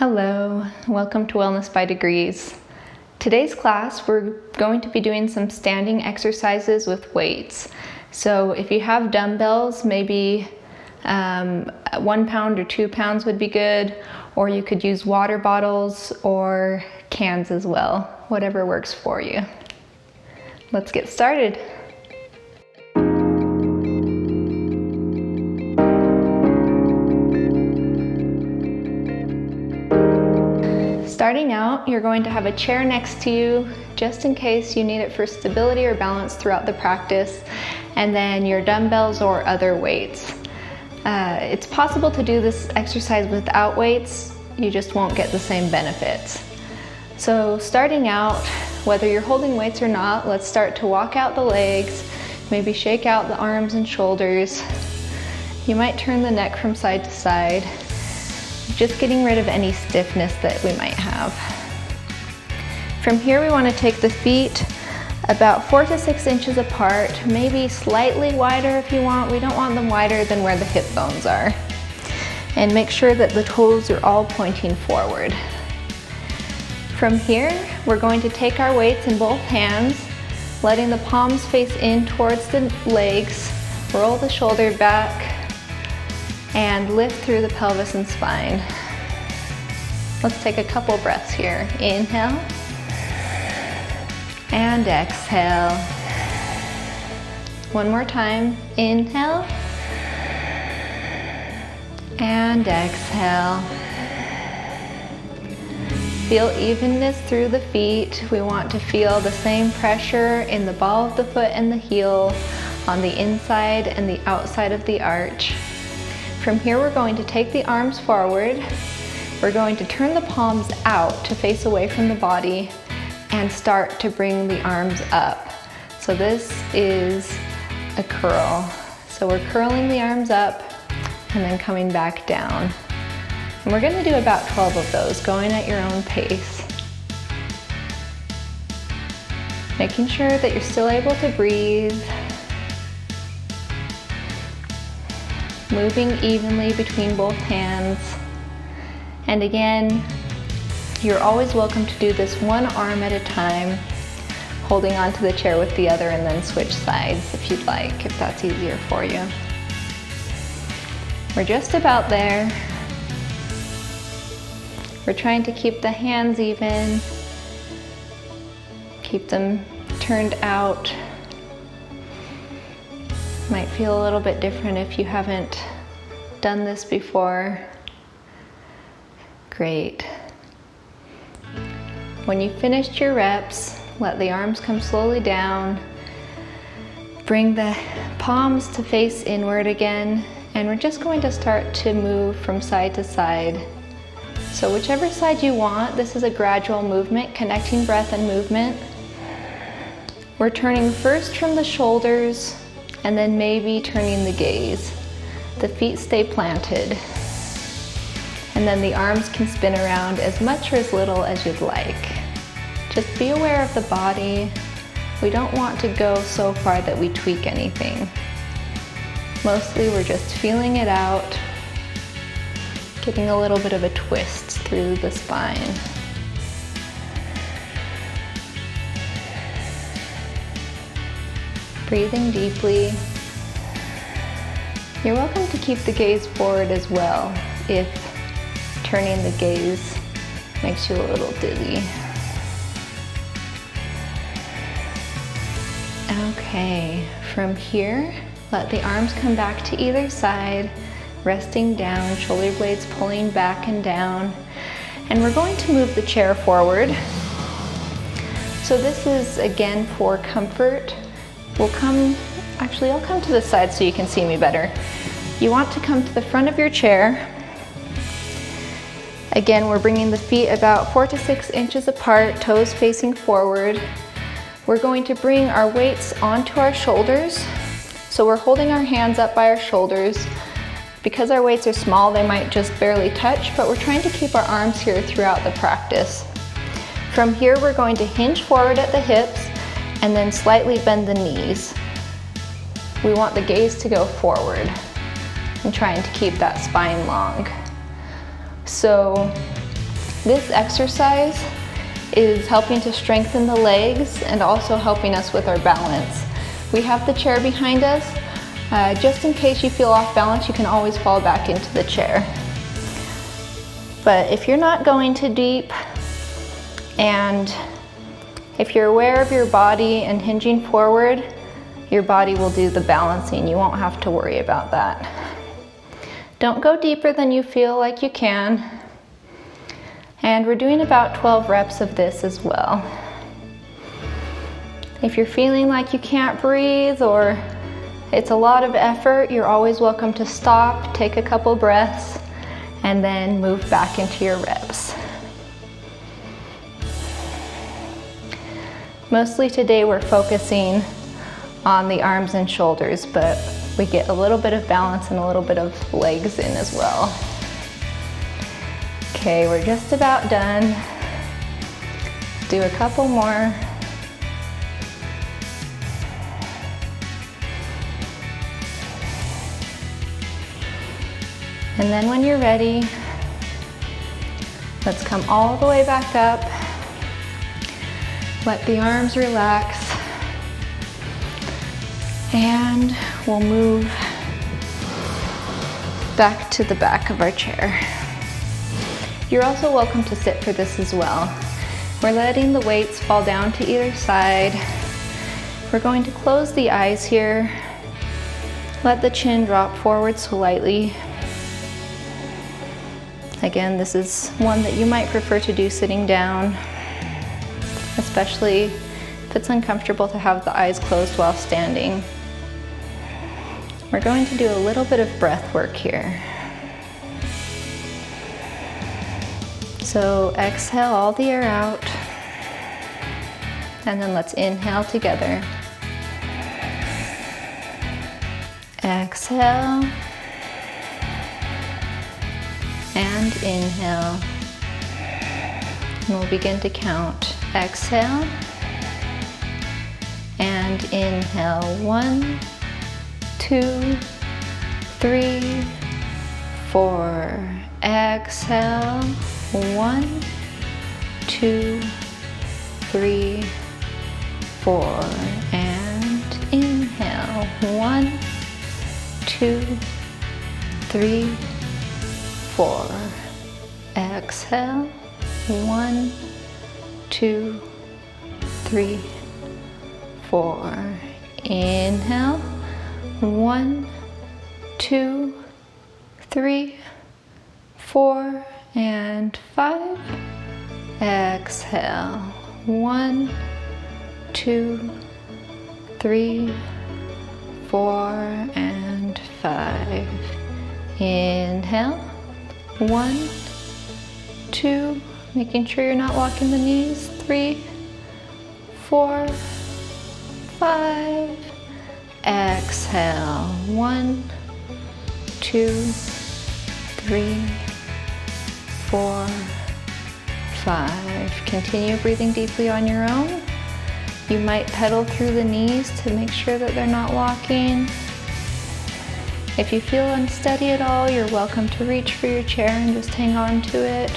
Hello, welcome to Wellness by Degrees. Today's class, we're going to be doing some standing exercises with weights. So if you have dumbbells, maybe 1 pound or 2 pounds would be good, or you could use water bottles or cans as well, whatever works for you. Let's get started. Starting out, you're going to have a chair next to you just in case you need it for stability or balance throughout the practice, and then your dumbbells or other weights. It's possible to do this exercise without weights, you just won't get the same benefits. So starting out, whether you're holding weights or not, let's start to walk out the legs, maybe shake out the arms and shoulders. You might turn the neck from side to side, just getting rid of any stiffness that we might have. From here, we want to take the feet about 4 to 6 inches apart, maybe slightly wider if you want. We don't want them wider than where the hip bones are. And make sure that the toes are all pointing forward. From here, we're going to take our weights in both hands, letting the palms face in towards the legs, roll the shoulder back, and lift through the pelvis and spine. Let's take a couple breaths here. Inhale and exhale. One more time. Inhale and exhale. Feel evenness through the feet. We want to feel the same pressure in the ball of the foot and the heel, on the inside and the outside of the arch. From here, we're going to take the arms forward. We're going to turn the palms out to face away from the body and start to bring the arms up. So this is a curl. So we're curling the arms up and then coming back down. And we're going to do about 12 of those, going at your own pace. Making sure that you're still able to breathe. Moving evenly between both hands. And again, you're always welcome to do this one arm at a time, holding onto the chair with the other, and then switch sides if you'd like, if that's easier for you. We're just about there. We're trying to keep the hands even, keep them turned out. Might feel a little bit different if you haven't done this before. Great. When you've finished your reps, let the arms come slowly down. Bring the palms to face inward again, and we're just going to start to move from side to side. So whichever side you want, this is a gradual movement, connecting breath and movement. We're turning first from the shoulders, and then maybe turning the gaze. The feet stay planted. And then the arms can spin around as much or as little as you'd like. Just be aware of the body. We don't want to go so far that we tweak anything. Mostly we're just feeling it out, getting a little bit of a twist through the spine. Breathing deeply. You're welcome to keep the gaze forward as well if turning the gaze makes you a little dizzy. Okay, from here, let the arms come back to either side, resting down, shoulder blades pulling back and down. And we're going to move the chair forward. So this is, again, for comfort. I'll come to the side so you can see me better. You want to come to the front of your chair. Again, we're bringing the feet about 4 to 6 inches apart, toes facing forward. We're going to bring our weights onto our shoulders. So we're holding our hands up by our shoulders. Because our weights are small, they might just barely touch, but we're trying to keep our arms here throughout the practice. From here, we're going to hinge forward at the hips and then slightly bend the knees. We want the gaze to go forward and trying to keep that spine long. So This exercise is helping to strengthen the legs and also helping us with our balance. We have the chair behind us. Just in case you feel off balance, you can always fall back into the chair. But if you're not going too deep, and if you're aware of your body and hinging forward, your body will do the balancing. You won't have to worry about that. Don't go deeper than you feel like you can. And we're doing about 12 reps of this as well. If you're feeling like you can't breathe or it's a lot of effort, you're always welcome to stop, take a couple breaths, and then move back into your reps. Mostly today we're focusing on the arms and shoulders, but we get a little bit of balance and a little bit of legs in as well. Okay, we're just about done. Do a couple more. And then when you're ready, let's come all the way back up. Let the arms relax. And we'll move back to the back of our chair. You're also welcome to sit for this as well. We're letting the weights fall down to either side. We're going to close the eyes here. Let the chin drop forward slightly. Again, this is one that you might prefer to do sitting down, especially if it's uncomfortable to have the eyes closed while standing. We're going to do a little bit of breath work here. So exhale all the air out, and then let's inhale together. Exhale. And inhale. And we'll begin to count. Exhale and inhale. 1, 2, 3, 4. Exhale. 1, 2, 3, 4. And inhale. 1, 2, 3, 4. Exhale. 1, 2, 3, 4. Inhale. 1, 2, 3, 4, and 5. Exhale. 1, 2, 3, 4, and 5. Inhale. 1, 2, making sure you're not locking the knees. 3, 4, 5. Exhale. 1, 2, 3, 4, 5. Continue breathing deeply on your own. You might pedal through the knees to make sure that they're not locking. If you feel unsteady at all, you're welcome to reach for your chair and just hang on to it,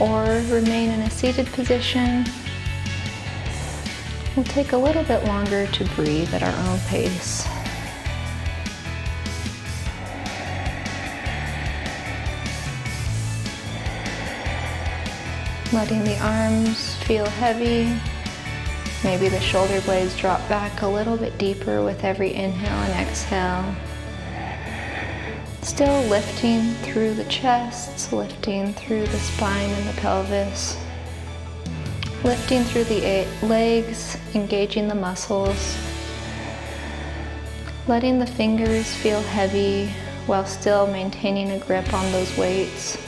or remain in a seated position. We'll take a little bit longer to breathe at our own pace. Letting the arms feel heavy. Maybe the shoulder blades drop back a little bit deeper with every inhale and exhale. Still lifting through the chest, lifting through the spine and the pelvis. Lifting through the legs, engaging the muscles. Letting the fingers feel heavy while still maintaining a grip on those weights.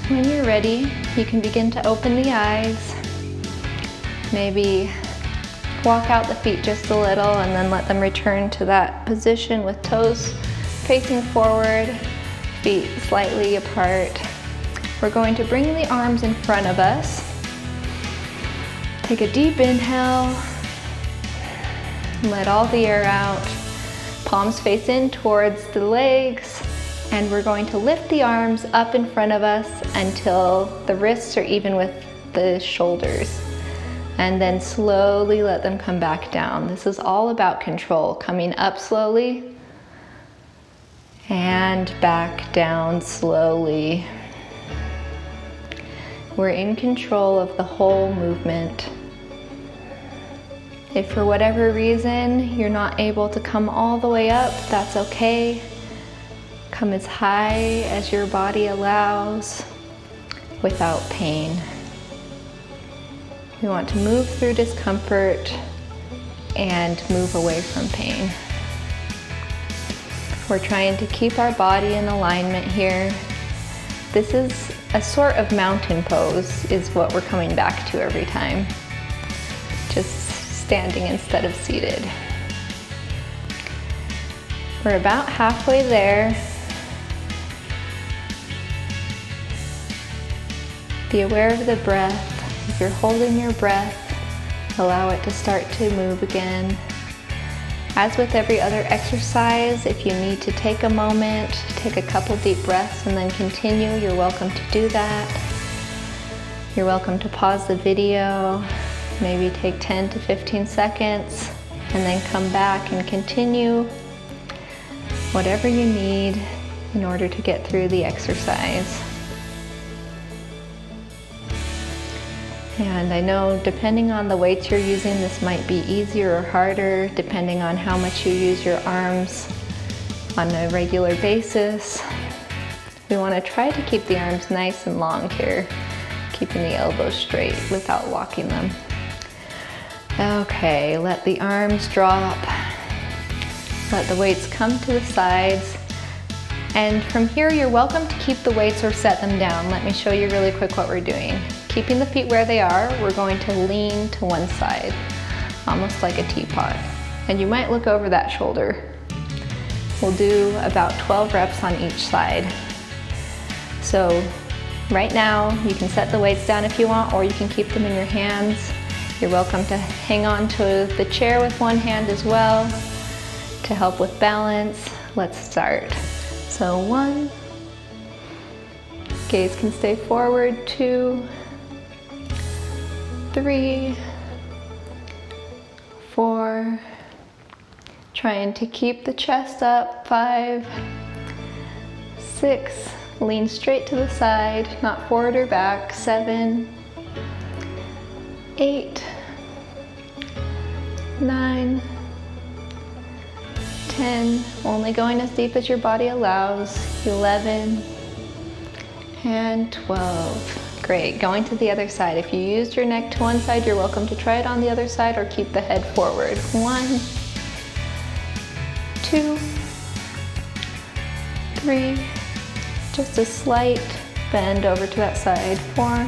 When you're ready, you can begin to open the eyes. Maybe walk out the feet just a little and then let them return to that position with toes facing forward feet slightly apart. We're going to bring the arms in front of us. Take a deep inhale. Let all the air out. Palms face in towards the legs. And we're going to lift the arms up in front of us until the wrists are even with the shoulders. And then slowly let them come back down. This is all about control. Coming up slowly and back down slowly. We're in control of the whole movement. If for whatever reason you're not able to come all the way up, that's okay. Come as high as your body allows without pain. We want to move through discomfort and move away from pain. We're trying to keep our body in alignment here. This is a sort of mountain pose is what we're coming back to every time. Just standing instead of seated. We're about halfway there. Be aware of the breath. If you're holding your breath, allow it to start to move again. As with every other exercise, if you need to take a moment, take a couple deep breaths and then continue, you're welcome to do that. You're welcome to pause the video, maybe take 10 to 15 seconds, and then come back and continue whatever you need in order to get through the exercise. And I know depending on the weights you're using, this might be easier or harder depending on how much you use your arms on a regular basis. We want to try to keep the arms nice and long here, keeping the elbows straight without locking them. Okay, let the arms drop. Let the weights come to the sides. And from here, you're welcome to keep the weights or set them down. Let me show you really quick what we're doing. Keeping the feet where they are, we're going to lean to one side, almost like a teapot. And you might look over that shoulder. We'll do about 12 reps on each side. So right now, you can set the weights down if you want, or you can keep them in your hands. You're welcome to hang on to the chair with one hand as well to help with balance. Let's start. So 1, gaze can stay forward, 2, 3, 4, trying to keep the chest up, 5, 6, lean straight to the side, not forward or back, 7, 8, 9, 10, only going as deep as your body allows, 11, and 12. Great, going to the other side. If you used your neck to one side, you're welcome to try it on the other side or keep the head forward. 1, 2, 3, just a slight bend over to that side. 4,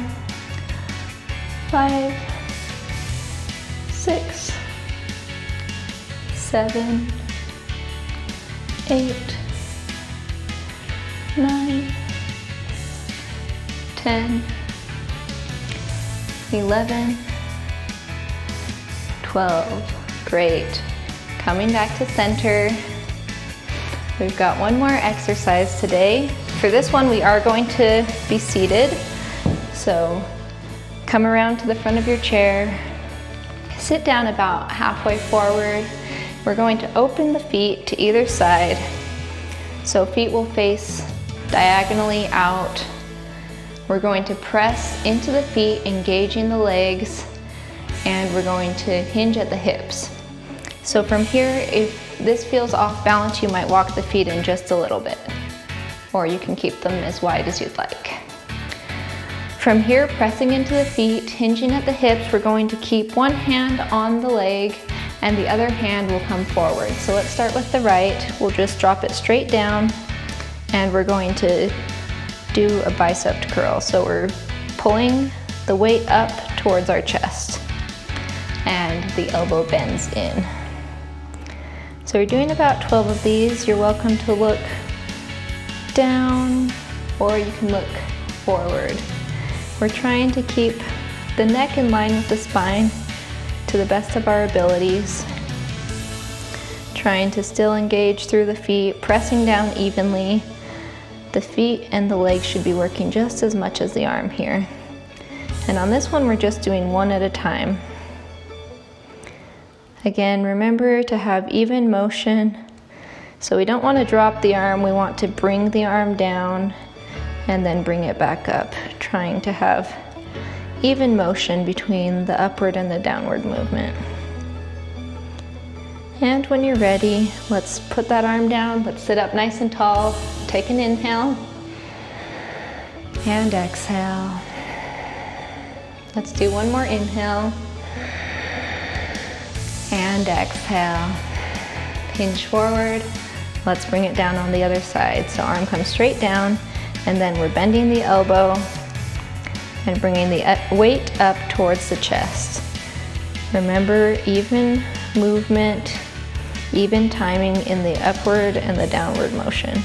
5, 6, 7, 8, 9, 10, 11, 12. Great. Coming back to center. We've got one more exercise today. For this one, we are going to be seated. So come around to the front of your chair. Sit down about halfway forward. We're going to open the feet to either side. So feet will face diagonally out. We're going to press into the feet, engaging the legs, and we're going to hinge at the hips. So from here, if this feels off balance, you might walk the feet in just a little bit, or you can keep them as wide as you'd like. From here, pressing into the feet, hinging at the hips, we're going to keep one hand on the leg and the other hand will come forward. So let's start with the right. We'll just drop it straight down and we're going to do a bicep curl. So we're pulling the weight up towards our chest and the elbow bends in. So we're doing about 12 of these. You're welcome to look down, or you can look forward. We're trying to keep the neck in line with the spine to the best of our abilities. Trying to still engage through the feet, pressing down evenly. The feet and the legs should be working just as much as the arm here. And on this one, we're just doing one at a time. Again, remember to have even motion. So we don't want to drop the arm, we want to bring the arm down and then bring it back up, trying to have even motion between the upward and the downward movement. And when you're ready, let's put that arm down, let's sit up nice and tall, take an inhale, and exhale. Let's do one more inhale, and exhale. Hinge forward, let's bring it down on the other side. So arm comes straight down, and then we're bending the elbow and bringing the weight up towards the chest. Remember, even movement, even timing in the upward and the downward motion.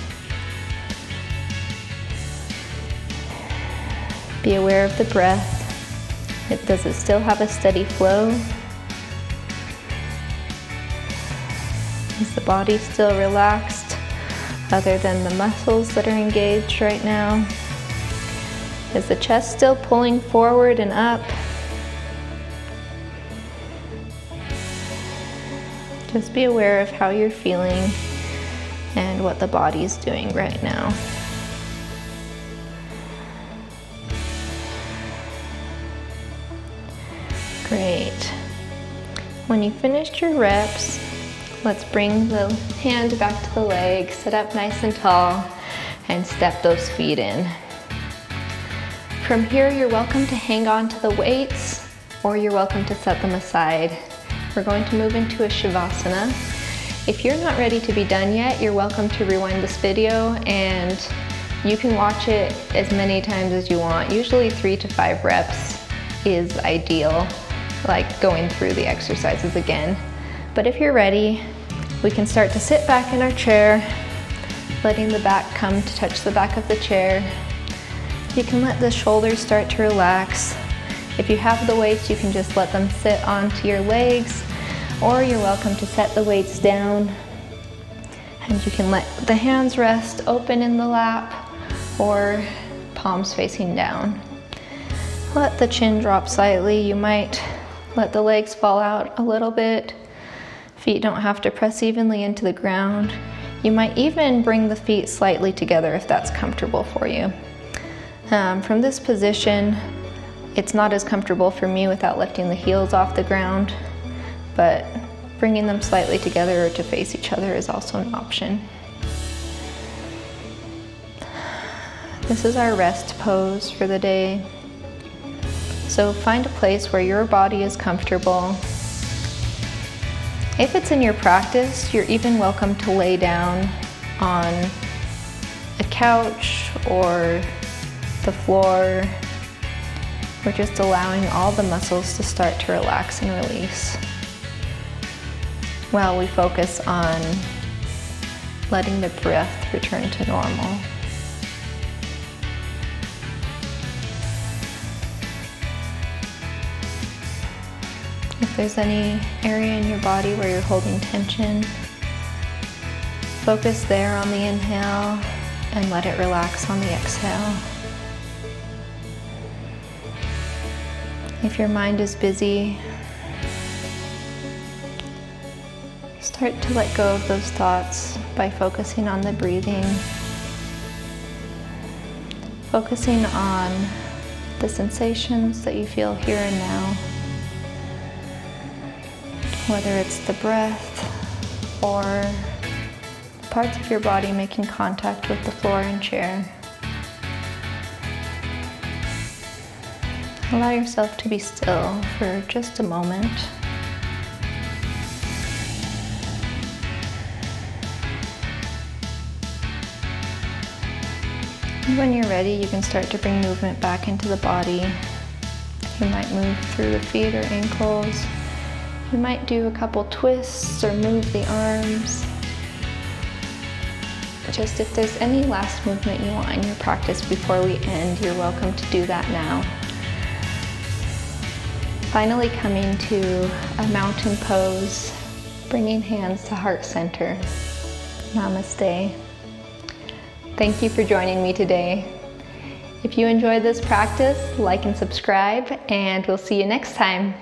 Be aware of the breath. Does it still have a steady flow? Is the body still relaxed other than the muscles that are engaged right now? Is the chest still pulling forward and up? Just be aware of how you're feeling and what the body's doing right now. Great. When you finished your reps, let's bring the hand back to the leg, sit up nice and tall, and step those feet in. From here, you're welcome to hang on to the weights, or you're welcome to set them aside. We're going to move into a Shavasana. If you're not ready to be done yet, you're welcome to rewind this video, and you can watch it as many times as you want. Usually 3 to 5 reps is ideal, like going through the exercises again. But if you're ready, we can start to sit back in our chair, letting the back come to touch the back of the chair. You can let the shoulders start to relax. If you have the weights, you can just let them sit onto your legs, or you're welcome to set the weights down. And you can let the hands rest open in the lap or palms facing down. Let the chin drop slightly. You might let the legs fall out a little bit. Feet don't have to press evenly into the ground. You might even bring the feet slightly together if that's comfortable for you. From this position, it's not as comfortable for me without lifting the heels off the ground, but bringing them slightly together or to face each other is also an option. This is our rest pose for the day. So find a place where your body is comfortable. If it's in your practice, you're even welcome to lay down on a couch or the floor. We're just allowing all the muscles to start to relax and release while we focus on letting the breath return to normal. If there's any area in your body where you're holding tension, focus there on the inhale and let it relax on the exhale. If your mind is busy, start to let go of those thoughts by focusing on the breathing, focusing on the sensations that you feel here and now. Whether it's the breath or parts of your body making contact with the floor and chair. Allow yourself to be still for just a moment. And when you're ready, you can start to bring movement back into the body. You might move through the feet or ankles. You might do a couple twists or move the arms. just if there's any last movement you want in your practice before we end, you're welcome to do that now. Finally coming to a mountain pose, bringing hands to heart center. Namaste. Thank you for joining me today. If you enjoyed this practice, like and subscribe, and we'll see you next time.